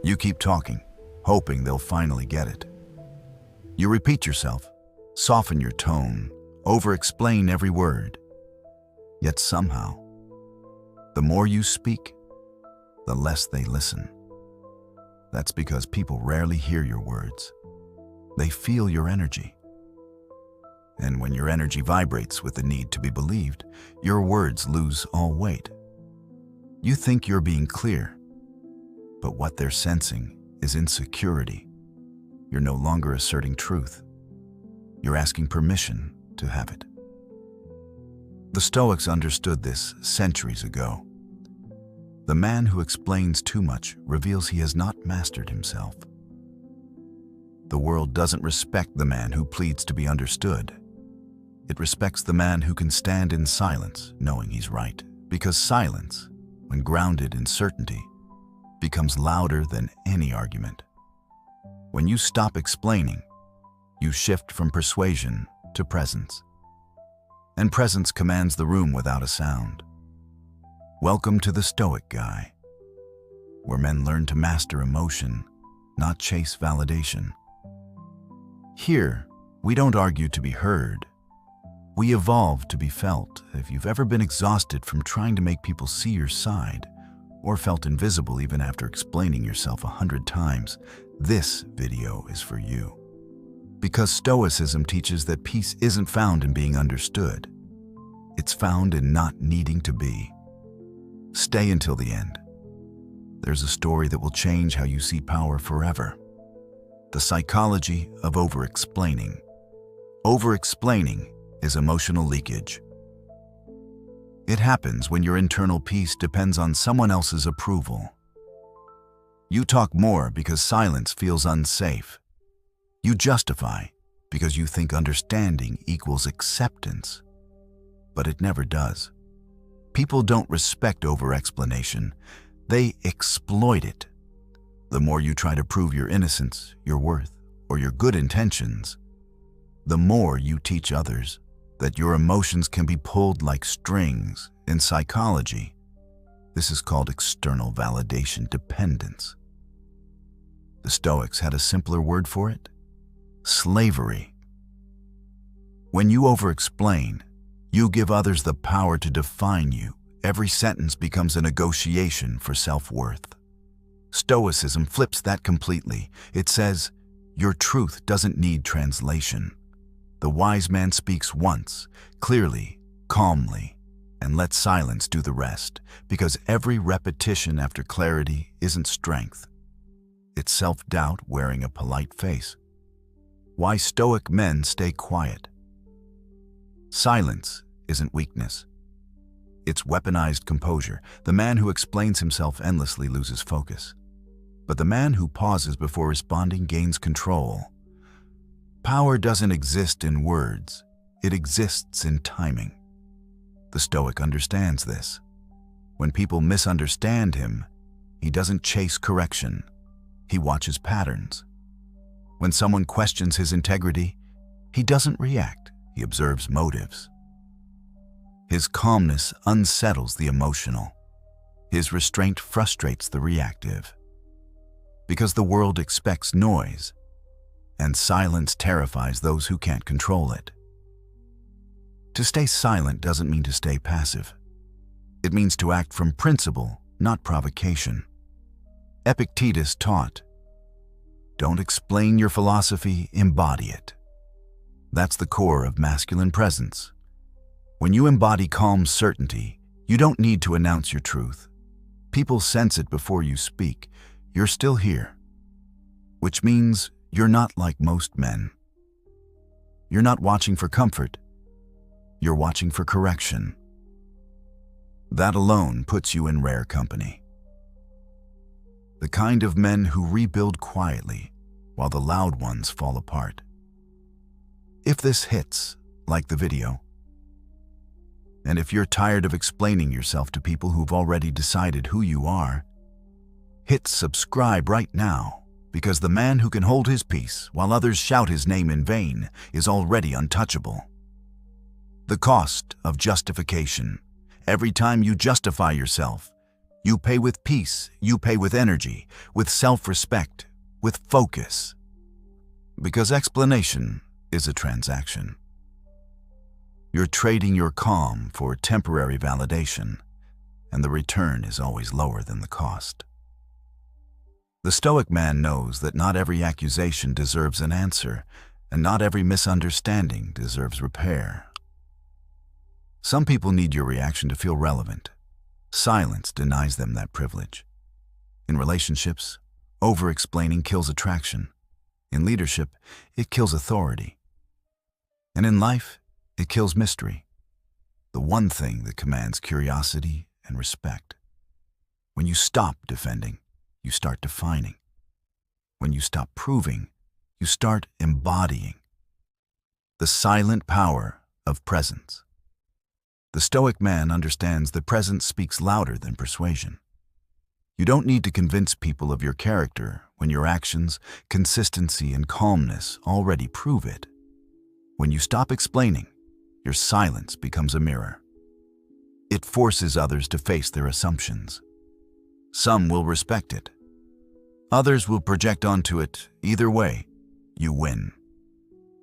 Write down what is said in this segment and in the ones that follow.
You keep talking, hoping they'll finally get it. You repeat yourself, soften your tone, over-explain every word. Yet somehow, the more you speak, the less they listen. That's because people rarely hear your words. They feel your energy. And when your energy vibrates with the need to be believed, your words lose all weight. You think you're being clear, but what they're sensing is insecurity. You're no longer asserting truth. You're asking permission to have it. The Stoics understood this centuries ago. The man who explains too much reveals he has not mastered himself. The world doesn't respect the man who pleads to be understood. It respects the man who can stand in silence, knowing he's right, because silence, when grounded in certainty, becomes louder than any argument. When you stop explaining, you shift from persuasion to presence. And presence commands the room without a sound. Welcome to the Stoic Guy, where men learn to master emotion, not chase validation. Here, we don't argue to be heard. We evolve to be felt. If you've ever been exhausted from trying to make people see your side, or felt invisible even after explaining yourself 100 times, this video is for you. Because Stoicism teaches that peace isn't found in being understood. It's found in not needing to be. Stay until the end. There's a story that will change how you see power forever. The psychology of over-explaining. Over-explaining is emotional leakage. It happens when your internal peace depends on someone else's approval. You talk more because silence feels unsafe. You justify because you think understanding equals acceptance. But it never does. People don't respect over-explanation. They exploit it. The more you try to prove your innocence, your worth, or your good intentions, the more you teach others that your emotions can be pulled like strings. In psychology, this is called external validation dependence. The Stoics had a simpler word for it: slavery. When you over-explain, you give others the power to define you. Every sentence becomes a negotiation for self-worth. Stoicism flips that completely. It says, your truth doesn't need translation. The wise man speaks once, clearly, calmly, and lets silence do the rest, because every repetition after clarity isn't strength. It's self-doubt wearing a polite face. Why Stoic men stay quiet. Silence isn't weakness. It's weaponized composure. The man who explains himself endlessly loses focus. But the man who pauses before responding gains control. Power doesn't exist in words. It exists in timing. The Stoic understands this. When people misunderstand him, he doesn't chase correction. He watches patterns. When someone questions his integrity, he doesn't react. He observes motives. His calmness unsettles the emotional. His restraint frustrates the reactive. Because the world expects noise, and silence terrifies those who can't control it. To stay silent doesn't mean to stay passive. It means to act from principle, not provocation. Epictetus taught, don't explain your philosophy, embody it. That's the core of masculine presence. When you embody calm certainty, you don't need to announce your truth. People sense it before you speak. You're still here. Which means you're not like most men. You're not watching for comfort. You're watching for correction. That alone puts you in rare company. The kind of men who rebuild quietly while the loud ones fall apart. If this hits, like the video, and if you're tired of explaining yourself to people who've already decided who you are, hit subscribe right now, because the man who can hold his peace while others shout his name in vain is already untouchable. The cost of justification. Every time you justify yourself, You pay with peace, you pay with energy, with self-respect, with focus. Because explanation is a transaction. You're trading your calm for temporary validation, and the return is always lower than the cost. The Stoic man knows that not every accusation deserves an answer, and not every misunderstanding deserves repair. Some people need your reaction to feel relevant. Silence denies them that privilege. In relationships, over-explaining kills attraction. In leadership, it kills authority. And in life, it kills mystery, the one thing that commands curiosity and respect. When you stop defending, you start defining. When you stop proving, you start embodying. The silent power of presence. The Stoic man understands that presence speaks louder than persuasion. You don't need to convince people of your character when your actions, consistency, and calmness already prove it. When you stop explaining, your silence becomes a mirror. It forces others to face their assumptions. Some will respect it. Others will project onto it. Either way, you win.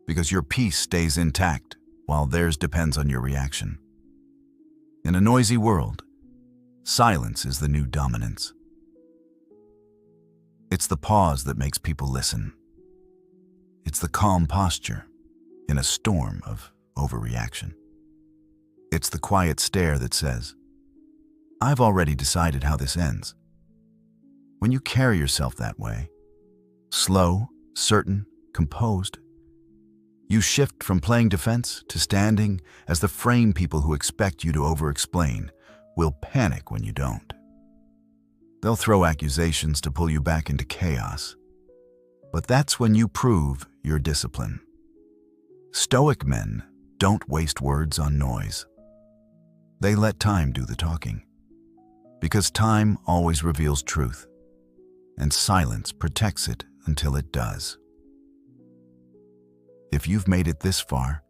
Because your peace stays intact while theirs depends on your reaction. In a noisy world, silence is the new dominance. It's the pause that makes people listen. It's the calm posture in a storm of overreaction. It's the quiet stare that says, "I've already decided how this ends." When you carry yourself that way, slow, certain, composed, you shift from playing defense to standing as the frame. People who expect you to over-explain will panic when you don't. They'll throw accusations to pull you back into chaos. But that's when you prove your discipline. Stoic men don't waste words on noise. They let time do the talking. Because time always reveals truth, and silence protects it until it does. If you've made it this far,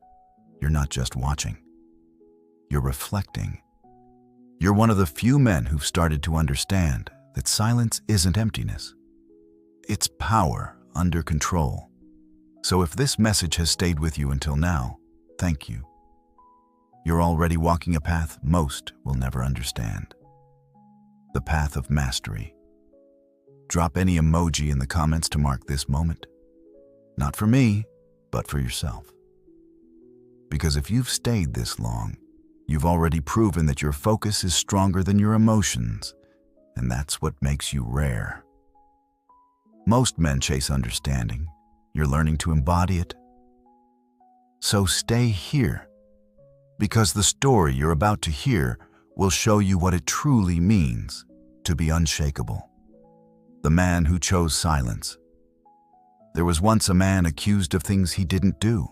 you're not just watching. You're reflecting. You're one of the few men who've started to understand that silence isn't emptiness. It's power under control. So if this message has stayed with you until now, thank you. You're already walking a path most will never understand. The path of mastery. Drop any emoji in the comments to mark this moment. Not for me, but for yourself. Because if you've stayed this long, you've already proven that your focus is stronger than your emotions, and that's what makes you rare. Most men chase understanding. You're learning to embody it. So stay here, because the story you're about to hear will show you what it truly means to be unshakable. The man who chose silence. There was once a man accused of things he didn't do.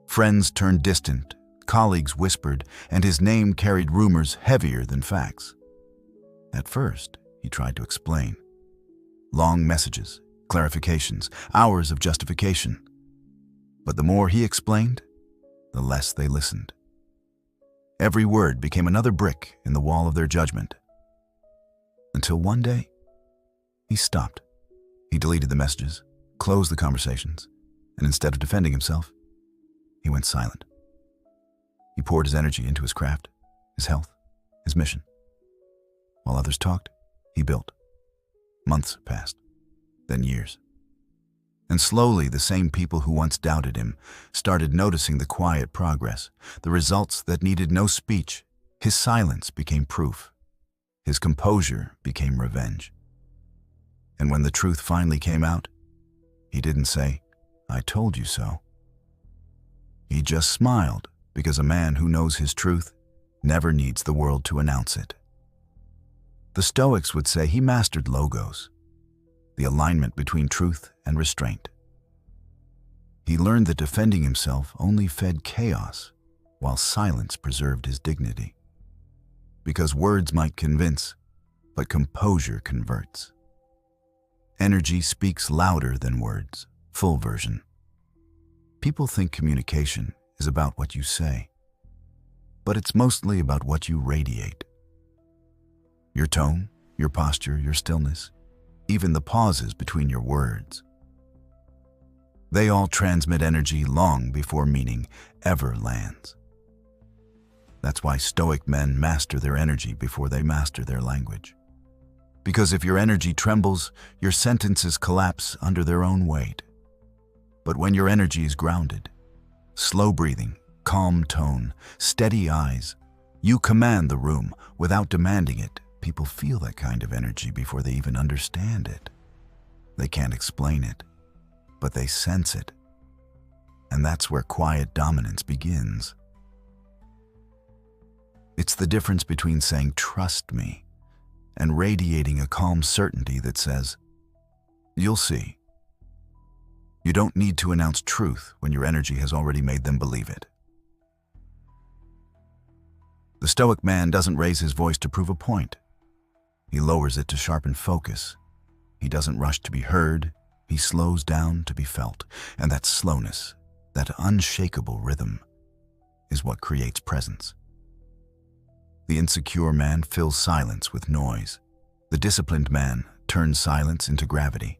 Friends turned distant, colleagues whispered, and his name carried rumors heavier than facts. At first, he tried to explain. Long messages, clarifications, hours of justification. But the more he explained, the less they listened. Every word became another brick in the wall of their judgment. Until one day, he stopped. He deleted the messages, closed the conversations, and instead of defending himself, he went silent. He poured his energy into his craft, his health, his mission. While others talked, he built. Months passed, then years. And slowly, the same people who once doubted him started noticing the quiet progress, the results that needed no speech. His silence became proof. His composure became revenge. And when the truth finally came out, he didn't say, "I told you so." He just smiled, because a man who knows his truth never needs the world to announce it. The Stoics would say he mastered logos, the alignment between truth and restraint. He learned that defending himself only fed chaos, while silence preserved his dignity. Because words might convince, but composure converts. Energy speaks louder than words. Full version. People think communication is about what you say, but it's mostly about what you radiate. Your tone, your posture, your stillness, even the pauses between your words. They all transmit energy long before meaning ever lands. That's why Stoic men master their energy before they master their language. Because if your energy trembles, your sentences collapse under their own weight. But when your energy is grounded, slow breathing, calm tone, steady eyes, you command the room without demanding it. People feel that kind of energy before they even understand it. They can't explain it, but they sense it. And that's where quiet dominance begins. It's the difference between saying, "Trust me," and radiating a calm certainty that says, "You'll see." You don't need to announce truth when your energy has already made them believe it. The Stoic man doesn't raise his voice to prove a point. He lowers it to sharpen focus. He doesn't rush to be heard. He slows down to be felt. And that slowness, that unshakable rhythm, is what creates presence. The insecure man fills silence with noise. The disciplined man turns silence into gravity.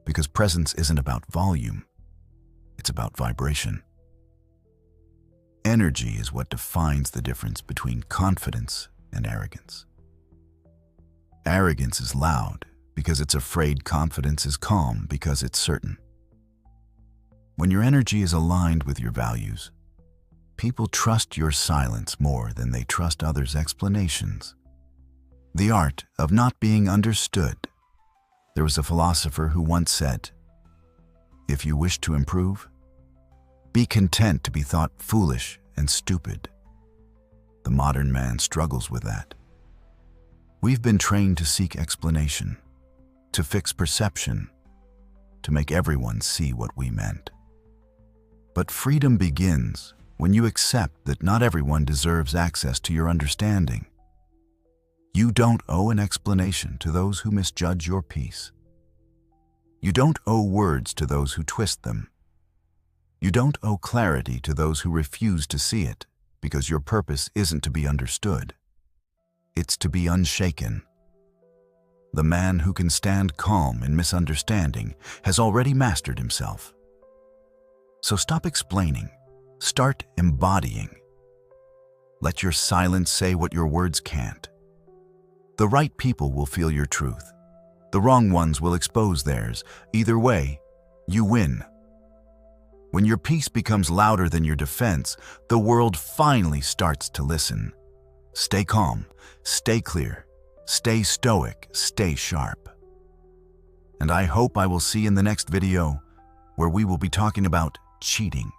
Because presence isn't about volume, it's about vibration. Energy is what defines the difference between confidence and arrogance. Arrogance is loud because it's afraid. Confidence is calm because it's certain. When your energy is aligned with your values, people trust your silence more than they trust others' explanations. The art of not being understood. There was a philosopher who once said, "If you wish to improve, be content to be thought foolish and stupid." The modern man struggles with that. We've been trained to seek explanation, to fix perception, to make everyone see what we meant. But freedom begins when you accept that not everyone deserves access to your understanding. You don't owe an explanation to those who misjudge your peace. You don't owe words to those who twist them. You don't owe clarity to those who refuse to see it, because your purpose isn't to be understood. It's to be unshaken. The man who can stand calm in misunderstanding has already mastered himself. So stop explaining. Start embodying. Let your silence say what your words can't. The right people will feel your truth. The wrong ones will expose theirs. Either way, you win. When your peace becomes louder than your defense, the world finally starts to listen. Stay calm, stay clear, stay stoic, stay sharp. And I hope I will see you in the next video, where we will be talking about cheating